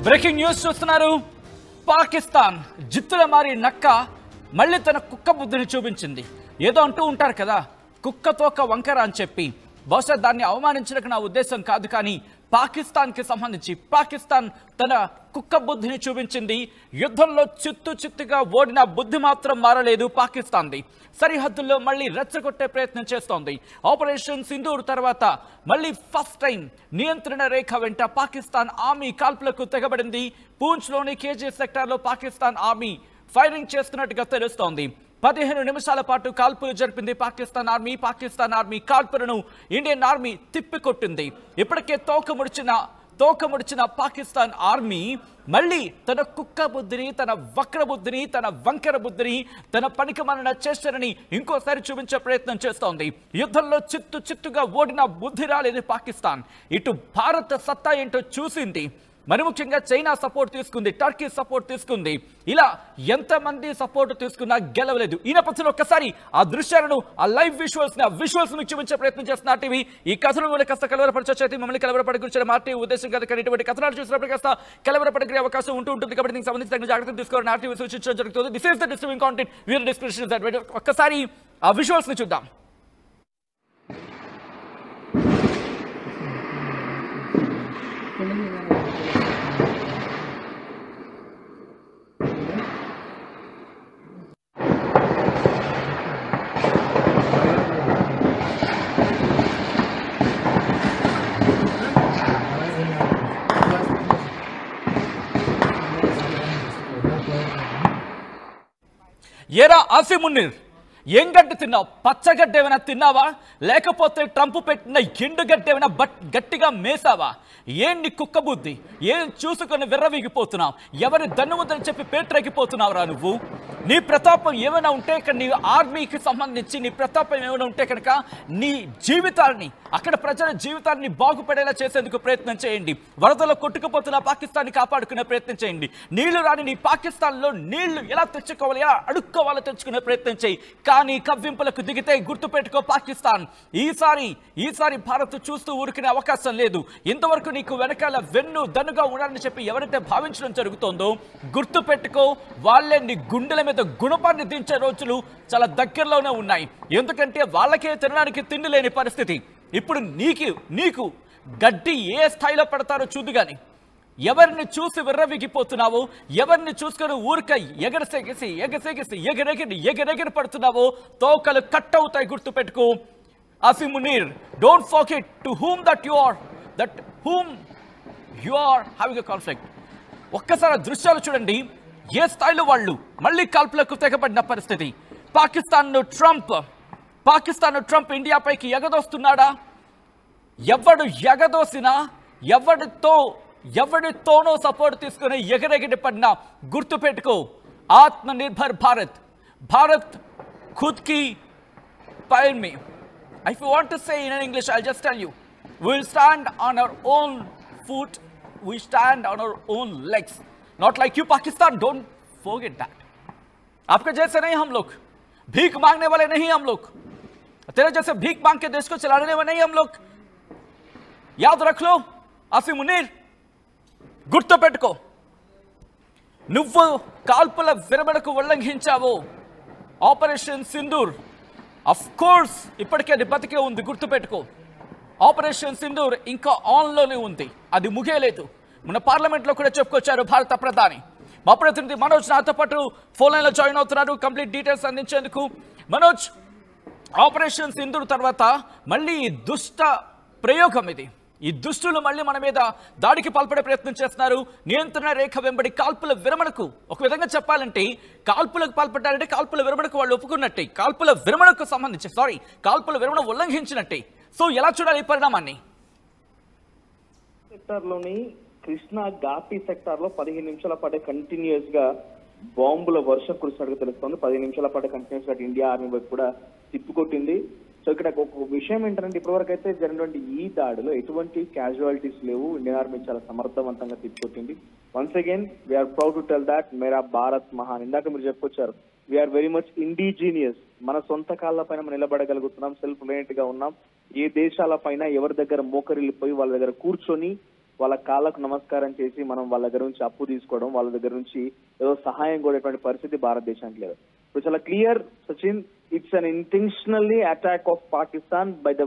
Breaking news చూస్తున్నారు. పాకిస్తాన్ జిత్తుల మారి నక్క మళ్ళీ తన కుక్క బుద్ధిని చూపించింది. ఏదో అంటూ ఉంటారు కదా, కుక్కతోక వంకర అని చెప్పి. బహుశా దాన్ని అవమానించడానికి నా ఉద్దేశం కాదు, కానీ పాకిస్తాన్కి సంబంధించి పాకిస్తాన్ తన కుక్క బుద్ధిని చూపించింది. యుద్ధంలో చిత్తుగా ఓడిన బుద్ధి మాత్రం మారలేదు పాకిస్తాన్ది. సరిహద్దుల్లో మళ్ళీ రెచ్చగొట్టే ప్రయత్నం చేస్తోంది. ఆపరేషన్ సింధూర్ తర్వాత మళ్ళీ ఫస్ట్ టైం నియంత్రణ రేఖ వెంట పాకిస్తాన్ ఆర్మీ కాల్పులకు తెగబడింది. పూంచ్లోని కేజీ సెక్టార్లో పాకిస్తాన్ ఆర్మీ ఫైరింగ్ చేస్తున్నట్టుగా తెలుస్తోంది. 15 నిమిషాల పాటు కాల్పులు జరిపింది పాకిస్తాన్ ఆర్మీ. పాకిస్తాన్ ఆర్మీ కాల్పులను ఇండియన్ ఆర్మీ తిప్పికొట్టింది. ఇప్పటికే తోక ముడిచిన పాకిస్తాన్ ఆర్మీ మళ్ళీ తన కుక్క బుద్ధిని, తన వక్ర బుద్ధిని, తన వంకర బుద్ధిని, తన పనికిమాలిన చేష్టని ఇంకోసారి చూపించే ప్రయత్నం చేస్తోంది. యుద్ధంలో చిత్తుగా ఓడిన బుద్ధి రాలేదు పాకిస్తాన్. ఇటు భారత సత్తా ఏంటో చూసింది. మరి ముఖ్యంగా చైనా సపోర్ట్ తీసుకుంది, టర్కీ సపోర్ట్ తీసుకుంది. ఇలా ఎంతమంది సపోర్ట్ తీసుకున్నా గెలవలేదు. ఈ నేపథ్యంలో ఒక్కసారి ఆ దృశ్యాలను, ఆ లైవ్ విజువల్స్ మీకు చూపించే ప్రయత్నం చేస్తున్న టీవీ ఈ కథను కూడా కాస్త కలవరపరచొచ్చైతే మమ్మల్ని కలవరపడకూర్చొని మా ఉద్దేశం కాదు, కానీ ఇటువంటి కథనాలు చూసినప్పుడు కాస్త కలవరపడే అవకాశం ఉంటుంది. కాబట్టి దీనికి సంబంధించి తగిన జాగ్రత్తలు తీసుకోవాలని ఆర్టీవీ సూచించడం జరుగుతుంది. This is the disturbing content, viewer discretion. ఒక్కసారి ఆ విజువల్స్ ని చూద్దాం. ఏరా ఆసిమ్ మున్నీర్, ఏం గడ్డి తిన్నావు? పచ్చగడ్డ ఏమైనా తిన్నావా, లేకపోతే ట్రంప్ పెట్టిన ఎండుగడ్డ ఏమైనా గట్టిగా మేసావా? ఏంటి కుక్క బుద్ధి? ఏం చూసుకొని విర్రవీగిపోతున్నావు? ఎవరి దన్నుముద్దని చెప్పి పేట్రెక్కిపోతున్నావురా నువ్వు? నీ ప్రతాపం ఏమైనా ఉంటే ఇక్కడ, నీ ఆర్మీకి సంబంధించి నీ ప్రతాపం ఏమైనా ఉంటే కనుక నీ జీవితాన్ని, అక్కడ ప్రజల జీవితాన్ని బాగుపడేలా చేసేందుకు ప్రయత్నం చేయండి. వరదలో కొట్టుకుపోతున్న పాకిస్తాన్ని కాపాడుకునే ప్రయత్నం చేయండి. నీళ్లు రాని నీ పాకిస్తాన్లో నీళ్లు ఎలా తెచ్చుకోవాలి, ఎలా అడుక్కోవాలో తెచ్చుకునే ప్రయత్నం చేయి. కానీ కవ్వింపులకు దిగితే గుర్తుపెట్టుకో పాకిస్తాన్, ఈసారి భారత్ చూస్తూ ఊరుకునే అవకాశం లేదు. ఇంతవరకు నీకు వెనకాల వెన్ను దన్నుగా ఉండాలని చెప్పి ఎవరైతే భావించడం జరుగుతోందో గుర్తుపెట్టుకో, వాళ్ళే నీ గుండెల మీద గుణపాన్ని దించే రోజులు చాలా దగ్గరలోనే ఉన్నాయి. ఎందుకంటే వాళ్ళకే తినడానికి తిండి లేని పరిస్థితి. ఇప్పుడు నీకు గడ్డి ఏ స్థాయిలో పడతారో చూద్దు. గాని ఎవరిని చూసి విర్రవిగిపోతున్నావో, ఎవరిని చూసుకొని ఊరిక ఎగరెగిరి పడుతున్నావో తోకలు కట్ అవుతాయి. గుర్తుపెట్టుకో Asim Munir, don't forget to whom you are having a conflict. ఒక్కసారి దృశ్యాలు చూడండి, ఏ స్థాయిలో వాళ్ళు మళ్ళీ కాల్పులకు తెగబడిన పరిస్థితి. పాకిస్తాన్ ట్రంప్ ఇండియాపైకి ఎగదోస్తున్నాడా? ఎవడు ఎగదోసినా, ఎవరితోనో సపోర్ట్ తీసుకుని ఎగరెగిరి పడినా గుర్తుపెట్టుకో, ఆత్మనిర్భర్ భారత్ ఖుద్ కి पैर में. If you want to say in English, I'll just tell you, we'll stand on our own foot, we stand on our own legs, not like you Pakistan, don't forget that. आपके जैसे नहीं हम लोग, भीख मांगने वाले नहीं हम लोग, तेरे जैसे भीख मांग के देश को चलाने वाले नहीं हम लोग. याद रख लो आसिम मुनीर, గుర్తుపెట్టుకో, నువ్వు కాల్పుల విరమణకు ఉల్లంఘించావు ఆపరేషన్ సింధూర్. అఫ్ కోర్స్ ఇప్పటికే అది బతికే ఉంది. గుర్తుపెట్టుకో, ఆపరేషన్ సింధూర్ ఇంకా ఆన్లోనే ఉంది, అది ముగియలేదు. మన పార్లమెంట్లో కూడా చెప్పుకొచ్చారు భారత ప్రధాని. మా ప్రతినిధి మనోజ్ నాతో పాటు ఫోన్ లైన్లో జాయిన్ అవుతున్నారు కంప్లీట్ డీటెయిల్స్ అందించేందుకు. మనోజ్, ఆపరేషన్ సింధూర్ తర్వాత మళ్ళీ దుష్ట ప్రయోగం ఇది. ఈ దుష్టులు మళ్ళీ మన మీద దాడికి పాల్పడే ప్రయత్నం చేస్తున్నారు. నియంత్రణ రేఖ వెంబడి కాల్పుల విరమణకు, ఒక విధంగా చెప్పాలంటే కాల్పులకు పాల్పడ్డారంటే కాల్పుల విరమణకు వాళ్ళు ఒప్పుకున్నట్టే, కాల్పుల విరమణ ఉల్లంఘించినట్టే. సో ఎలా చూడాలి ఈ పరిణామాన్ని? సెక్టార్లోని కృష్ణా ఘాటీ సెక్టార్ లో 15 నిమిషాల పాటు కంటిన్యూస్ గా బాంబుల వర్షం కురిసినట్టుగా తెలుస్తోంది. 15 నిమిషాల పాటు కంటిన్యూస్ గా ఇండియా ఆర్మీ వైపు కూడా తిప్పికొట్టింది. సో ఇక్కడ ఒక విషయం ఏంటంటే, ఇప్పటివరకు అయితే జరిగినటువంటి ఈ దాడిలో ఎటువంటి క్యాజువాలిటీస్ లేవు. ఇండియన్ ఆర్మీ చాలా సమర్థవంతంగా తిప్పికొట్టింది. Once again we are proud to tell that మేరా భారత్ మహాన్. ఇందాక మీరు చెప్పుకొచ్చారు, వీఆర్ వెరీ మచ్ ఇండిజీనియస్. మన సొంత కాళ్ళ పైన మనం నిలబడగలుగుతున్నాం, సెల్ఫ్ రిలయంట్ గా ఉన్నాం. ఏ దేశాల పైన ఎవరి దగ్గర మోకరిల్లిపోయి వాళ్ళ దగ్గర కూర్చొని వాళ్ళ కాళ్ళకు నమస్కారం చేసి మనం వాళ్ళ దగ్గర నుంచి అప్పు తీసుకోవడం, వాళ్ళ దగ్గర నుంచి ఏదో సహాయం కోరేటువంటి పరిస్థితి భారతదేశానికి లేదు. ఇప్పుడు చాలా clear Sachin, it's unintentionally attack of Pakistan by the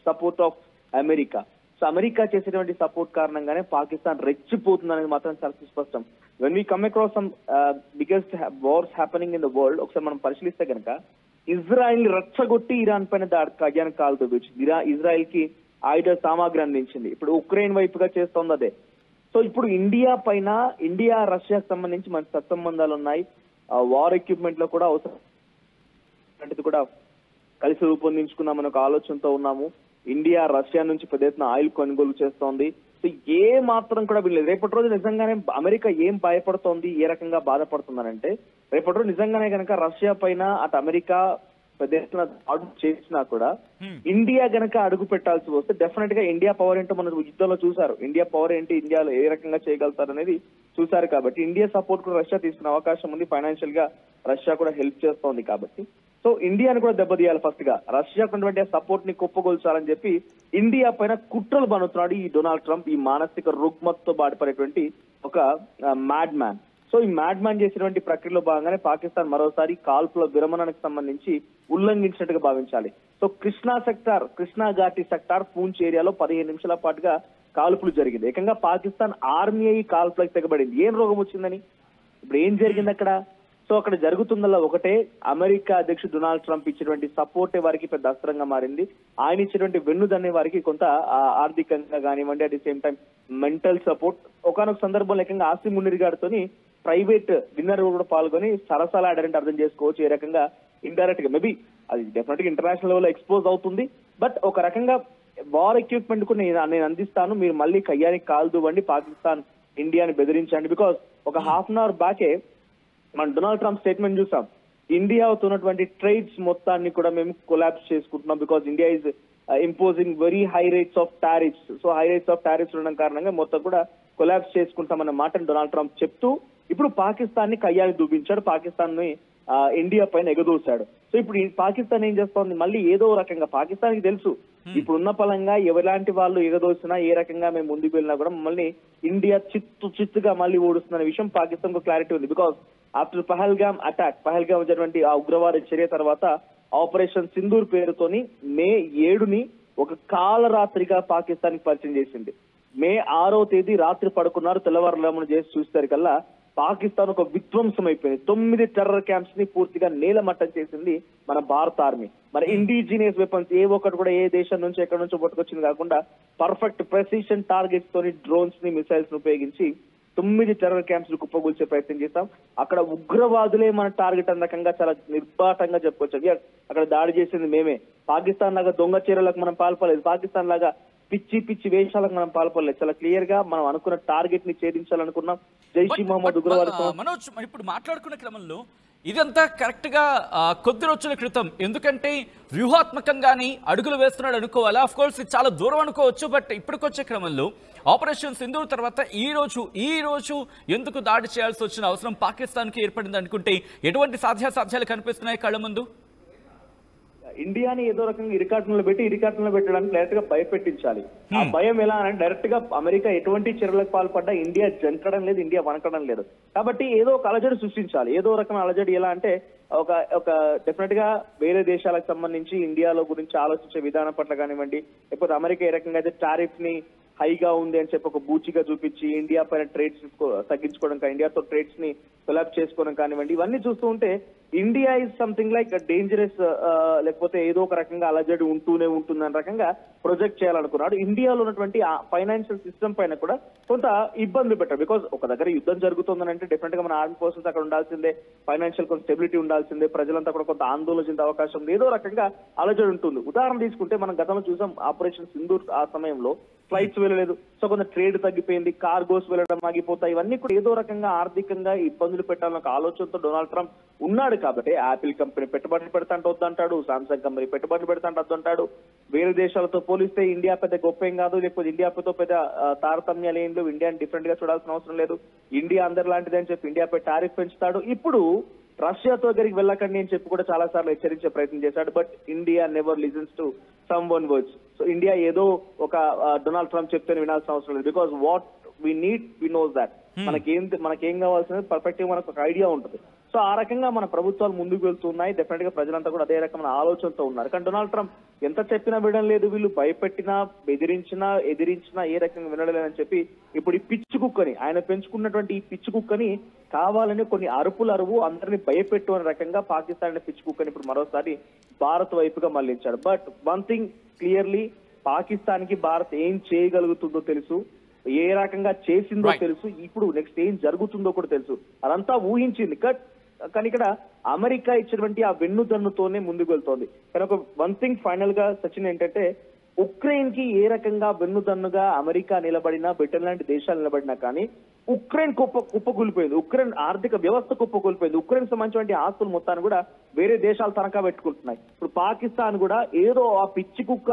support of America. So America చేసేటువంటి సపోర్ట్ కారణంగానే పాకిస్తాన్ రెచ్చిపోతుంది అనేది మాత్రం చాలా సుస్పష్టం. When we come across some biggest wars happening in the world, ఒకసారి మనం పరిశీలిస్తే కనుక ఇజ్రాయెల్ రెచ్చగొట్టి ఇరాన్ పైన కయ్యానికి కాలుతో వచ్చింది. ఇజ్రాయెల్ కి ఆయుధ సామాగ్రి అందించింది. ఇప్పుడు ఉక్రెయిన్ వైపుగా చేస్తోంది అదే. సో ఇప్పుడు ఇండియా పైన, ఇండియా రష్యాకు సంబంధించి మంచి సత్సంబంధాలు ఉన్నాయి. వార్ ఎక్విప్మెంట్ లో కూడా అవసరం కూడా కలిసి రూపొందించుకున్నామని ఒక ఆలోచనతో ఉన్నాము. ఇండియా రష్యా నుంచి పెద్ద ఎత్తున ఆయిల్ కొనుగోలు చేస్తోంది. సో ఏ మాత్రం కూడా వీళ్ళు రేపటి రోజు నిజంగానే అమెరికా ఏం భయపడుతోంది, ఏ రకంగా బాధపడుతుందనంటే, రేపటి రోజు నిజంగానే కనుక రష్యా పైన అటు అమెరికా పెద్ద ఎత్తున అడుగు చేసినా కూడా ఇండియా గనక అడుగు పెట్టాల్సి వస్తే డెఫినెట్ గా ఇండియా పవర్ ఏంటో మన యుద్ధంలో చూసారు. ఇండియా పవర్ ఏంటి, ఇండియాలో ఏ రకంగా చేయగలుగుతారు అనేది చూసారు. కాబట్టి ఇండియా సపోర్ట్ కూడా రష్యా తీసుకునే అవకాశం ఉంది. ఫైనాన్షియల్ గా రష్యా కూడా హెల్ప్ చేస్తోంది. కాబట్టి సో ఇండియాను కూడా దెబ్బతీయాలి. ఫస్ట్ గా రష్యాకు ఉన్నటువంటి సపోర్ట్ ని కుప్పగొల్చాలని చెప్పి ఇండియా పైన కుట్రలు బనుతున్నాడు ఈ డొనాల్డ్ ట్రంప్, ఈ మానసిక రుగ్మతతో బాధపడేటువంటి ఒక మ్యాడ్ మ్యాన్. సో ఈ మ్యాడ్ మ్యాన్ చేసినటువంటి ప్రక్రియలో భాగంగానే పాకిస్తాన్ మరోసారి కాల్పుల విరమణకు సంబంధించి ఉల్లంఘించినట్టుగా భావించాలి. సో కృష్ణా ఘాటి సెక్టార్ పూంచ్ ఏరియాలో 15 నిమిషాల పాటుగా కాల్పులు జరిగింది. ఏకంగా పాకిస్తాన్ ఆర్మీ అయి కాల్పులకు తెగబడింది. ఏం రోగం వచ్చిందని, ఇప్పుడు ఏం జరిగింది అక్కడ? సో అక్కడ జరుగుతుందల్లా ఒకటే, అమెరికా అధ్యక్షుడు డొనాల్డ్ ట్రంప్ ఇచ్చినటువంటి సపోర్టే వారికి పెద్ద అస్త్రంగా మారింది. ఆయన ఇచ్చినటువంటి వెన్నుదన్నే వారికి కొంత ఆర్థికంగా కానివ్వండి, at the same time mental support. ఒకనొక సందర్భంలో ఏకంగా ఆసిమ్ మునీర్ గారితోని ప్రైవేట్ డిన్నర్ కూడా పాల్గొని సరసాలాడారంటే అర్థం చేసుకోవచ్చు. ఏ రకంగా ఇండైరెక్ట్ గా మేబీ అది డెఫినెట్ గా ఇంటర్నేషనల్ లెవెల్ ఎక్స్పోజ్ అవుతుంది. బట్ ఒక రకంగా వార్ ఎక్విప్మెంట్ కు నేను అందిస్తాను, మీరు మళ్ళీ కయ్యానికి కాల్దువ్వండి, పాకిస్తాన్ ఇండియాని బెదిరించండి. బికాస్ ఒక హాఫ్ అన్ అవర్ బ్యాకే మనం డొనాల్డ్ ట్రంప్ స్టేట్మెంట్ చూసాం, ఇండియాతో ఉన్నటువంటి ట్రేడ్స్ మొత్తాన్ని కూడా మేము కొలాప్స్ చేసుకుంటున్నాం because India is imposing very high rates of tariffs. So high rates of tariffs ఉండడం కారణంగా మొత్తం కూడా కొలాప్స్ చేసుకుంటామన్న మాటను డొనాల్డ్ ట్రంప్ చెప్తూ ఇప్పుడు పాకిస్తాన్ ని కయ్యానికి చూపించాడు, పాకిస్తాన్ ని ఇండియా పైన ఎగదూశాడు. సో ఇప్పుడు ఈ పాకిస్తాన్ ఏం చేస్తోంది, మళ్ళీ ఏదో రకంగా పాకిస్తాన్ కి తెలుసు ఇప్పుడున్న పలంగా ఎవలాంటి వాళ్ళు ఎగదోసినా, ఏ రకంగా మేము ముందుకు వెళ్ళినా కూడా మమ్మల్ని ఇండియా చిత్తుగా మళ్ళీ ఓడుస్తున్న విషయం పాకిస్తాన్ కు క్లారిటీ ఉంది. బికాస్ ఆఫ్టర్ పహల్గామ్ జరిగినటువంటి ఆ ఉగ్రవాద చర్య తర్వాత ఆపరేషన్ సింధూర్ పేరుతోని మే 7ని ఒక కాలరాత్రిగా పాకిస్తాన్ కి పరిచయం చేసింది. మే 6వ తేదీ రాత్రి పడుకున్నారు, తెల్లవారులేమని చేసి చూస్తారు కల్లా పాకిస్తాన్ ఒక విధ్వంసం అయిపోయింది. 9 టెర్రర్ క్యాంప్స్ ని పూర్తిగా నేలమట్టం చేసింది మన భారత ఆర్మీ. మరి ఇండిజినియస్ వెపన్స్ ఏ ఒక్కటి కూడా ఏ దేశం నుంచి ఎక్కడి నుంచో పట్టుకొచ్చింది కాకుండా పర్ఫెక్ట్ ప్రెసిషన్ టార్గెట్స్ తోని డ్రోన్స్ ని, మిసైల్స్ ని ఉపయోగించి 9 టెర్రర్ క్యాంప్స్ ను కుప్పగూల్చే ప్రయత్నం చేస్తాం. అక్కడ ఉగ్రవాదులే మన టార్గెట్ అన్న రకంగా చాలా నిర్బాటంగా చెప్పుకోవచ్చు. అక్కడ దాడి చేసింది మేమే. పాకిస్తాన్ లాగా దొంగ చర్యలకు మనం పాల్పడలేదు, పాకిస్తాన్ లాగా పిచ్చి వేషాలకు మనం పాల్పడలేదు. చాలా క్లియర్ గా మనం అనుకున్న టార్గెట్ ని ఛేదించాలనుకున్నాం. జైష్ ఈ మొహమ్మద్ ఉగ్రవాద మనోజ్, ఇప్పుడు మాట్లాడుకున్న క్రమంలో ఇదంతా కరెక్ట్ గా కొద్ది రోజుల క్రితం, ఎందుకంటే వ్యూహాత్మకంగాని అడుగులు వేస్తున్నాడు అనుకోవాలా. ఆఫ్ కోర్స్ ఇది చాలా దూరం అనుకోవచ్చు, బట్ ఇప్పటికొచ్చే క్రమంలో ఆపరేషన్ సింధూర్ తర్వాత ఈ రోజు ఎందుకు దాడి చేయాల్సి వచ్చిన అవసరం పాకిస్తాన్ కి ఏర్పడింది అనుకుంటే ఎటువంటి సాధ్యాసాధ్యాలు కనిపిస్తున్నాయి కళ్ళ ముందు? ఇండియాని ఏదో రకంగా ఇరికాటంలో పెట్టడానికి డైరెక్ట్ గా భయపెట్టించాలి. ఆ భయం ఎలా అంటే డైరెక్ట్ గా అమెరికా ఎటువంటి చర్యలకు పాల్పడ్డా ఇండియా జంకడం లేదు, ఇండియా వనకడం లేదు. కాబట్టి ఏదో ఒక అలజడి సృష్టించాలి. ఏదో రకమైన అలజడి ఎలా అంటే ఒక డెఫినెట్ గా వేరే దేశాలకు సంబంధించి ఇండియాలో గురించి ఆలోచించే విధానం పట్ల కానివ్వండి, లేకపోతే అమెరికా ఏ రకంగా అయితే టారిఫ్ ని హైగా ఉంది అని చెప్పి ఒక బూచిగా చూపించి ఇండియా పైన ట్రేడ్స్ తగ్గించుకోవడం, ఇండియాతో ట్రేడ్స్ ని కొలాబ్ చేసుకోవడం కానివ్వండి, ఇవన్నీ చూస్తూ ఉంటే India is something like dangerous, లేకపోతే ఏదో ఒక రకంగా అలజడి ఉంటూనే ఉంటుందన్న రకంగా ప్రొజెక్ట్ చేయాలనుకున్నాడు. ఇండియాలో ఉన్నటువంటి ఫైనాన్షియల్ సిస్టమ్ పైన కూడా కొంత ఇబ్బంది పెట్టారు. బికాస్ ఒక దగ్గర యుద్ధం జరుగుతుందని అంటే డెఫినెట్ గా మన ఆర్మీ ఫోర్సెస్ అక్కడ ఉండాల్సిందే, ఫైనాన్షియల్ కొంత స్టెబిలిటీ ఉండాల్సిందే, ప్రజలంతా కూడా కొంత ఆందోళన చెందే అవకాశం ఉంది, ఏదో రకంగా అలజడి ఉంటుంది. ఉదాహరణ తీసుకుంటే మనం గతంలో చూసాం ఆపరేషన్ సింధూర్ ఆ సమయంలో ఫ్లైట్స్ వెళ్ళలేదు, సో కొంత ట్రేడ్ తగ్గిపోయింది, కార్గోస్ వెళ్ళడం ఆగిపోతాయి. ఇవన్నీ కూడా ఏదో రకంగా ఆర్థికంగా ఇబ్బందులు పెట్టాలని ఒక ఆలోచనతో డొనాల్డ్ ట్రంప్ ఉన్నాడు. కాబట్టి యాపిల్ కంపెనీ పెట్టుబడులు పెడతాంటే వద్దంటాడు, సామ్సంగ్ కంపెనీ పెట్టుబడులు పెడతాంటే వద్దంటాడు. వేరే దేశాలతో పోలిస్తే ఇండియా పెద్ద గొప్పేం కాదు, లేకపోతే ఇండియాతో పెద్ద తారతమ్యాలు ఏం లేవు, ఇండియాని డిఫరెంట్ గా చూడాల్సిన అవసరం లేదు, ఇండియా అందరి లాంటిది అని చెప్పి ఇండియాపై టారిఫ్ పెంచుతాడు. ఇప్పుడు రష్యాతో దగ్గరికి వెళ్ళకండి అని చెప్పి కూడా చాలా సార్లు హెచ్చరించే ప్రయత్నం చేశాడు. But India never listens to someone words. So India ఏదో ఒక డొనాల్డ్ ట్రంప్ చెప్తే వినాల్సిన అవసరం లేదు. Because what we need we knows that. మనకేం కావాల్సినది పర్ఫెక్ట్ గా మనకు ఒక ఐడియా ఉంటుంది. సో ఆ రకంగా మన ప్రభుత్వాలు ముందుకు వెళ్తున్నాయి. డెఫినెట్ గా ప్రజలంతా కూడా అదే రకమైన ఆలోచనతో ఉన్నారు. కానీ డొనాల్డ్ ట్రంప్ ఎంత చెప్పినా వినడం లేదు. వీళ్ళు భయపెట్టినా, ఎదిరించినా ఏ రకంగా వినలేదని చెప్పి ఇప్పుడు ఈ పిచ్చి కుక్కని, ఆయన పెంచుకున్నటువంటి ఈ పిచ్చి కుక్కని కావాలని కొన్ని అరువు అందరినీ భయపెట్టు అనే రకంగా పాకిస్తాన్ అనే పిచ్చి కుక్కని ఇప్పుడు మరోసారి భారత్ వైపుగా మళ్లించాడు. But one thing clearly, Pakistan కి భారత్ ఏం చేయగలుగుతుందో తెలుసు, ఏ రకంగా చేసిందో తెలుసు, ఇప్పుడు నెక్స్ట్ ఏం జరుగుతుందో కూడా తెలుసు. అదంతా ఊహించింది. కానీ ఇక్కడ అమెరికా ఇచ్చినటువంటి ఆ వెన్నుదన్నుతోనే ముందుకు వెళ్తోంది. కానీ ఒక వన్ థింగ్ ఫైనల్ గా సచిన్ ఏంటంటే, ఉక్రెయిన్ కి ఏ రకంగా వెన్నుదన్నుగా అమెరికా నిలబడినా, బ్రిటన్ లాంటి దేశాలు నిలబడినా కానీ ఉక్రెయిన్ కుప్పకూలిపోయింది. ఉక్రెయిన్ ఆర్థిక వ్యవస్థ కుప్పకూలిపోయింది. ఉక్రెయిన్ సంబంధించిన ఆస్తులు మొత్తాన్ని కూడా వేరే దేశాలు తనఖా పెట్టుకుంటున్నాయి. ఇప్పుడు పాకిస్తాన్ కూడా ఏదో ఆ పిచ్చి కుక్క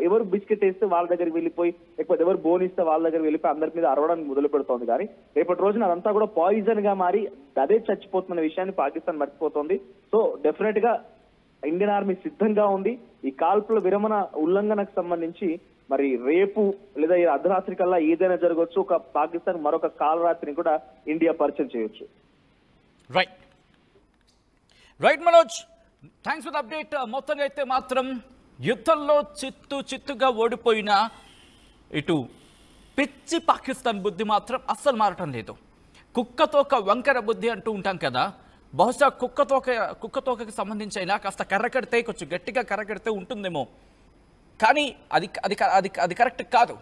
ఎవరు బిస్కెట్ వేస్తే వాళ్ళ దగ్గరికి వెళ్ళిపోయి, లేకపోతే ఎవరు బోనిస్తే వాళ్ళ దగ్గర వెళ్ళిపోయి అందరి మీద అరవడానికి మొదలు పెడుతోంది. కానీ రేపటి రోజున అదంతా కూడా పాయిజన్ గా మారి అదే చచ్చిపోతున్న విషయాన్ని పాకిస్తాన్ మర్చిపోతోంది. సో డెఫినెట్ గా ఇండియన్ ఆర్మీ సిద్ధంగా ఉంది. ఈ కాల్పుల విరమణ ఉల్లంఘనకు సంబంధించి మరి రేపు లేదా ఈ అర్ధరాత్రి కల్లా ఏదైనా జరగవచ్చు. ఒక పాకిస్తాన్ మరొక కాలరాత్రిని కూడా ఇండియా పరిచయం చేయొచ్చు. Right Manoj, thanks for the update. మొత్తంగా అయితే మాత్రం యుద్ధంలో చిత్తుగా ఓడిపోయిన ఇటు పిచ్చి పాకిస్తాన్ బుద్ధి మాత్రం అస్సలు మారటం లేదు. కుక్కతోక వంకర బుద్ధి అంటూ ఉంటాం కదా, బహుశా కుక్కతోకకి సంబంధించి అయినా కాస్త కర్రకడితే, కొంచెం గట్టిగా కర్రకడితే ఉంటుందేమో, కానీ అది కరెక్ట్ కాదు.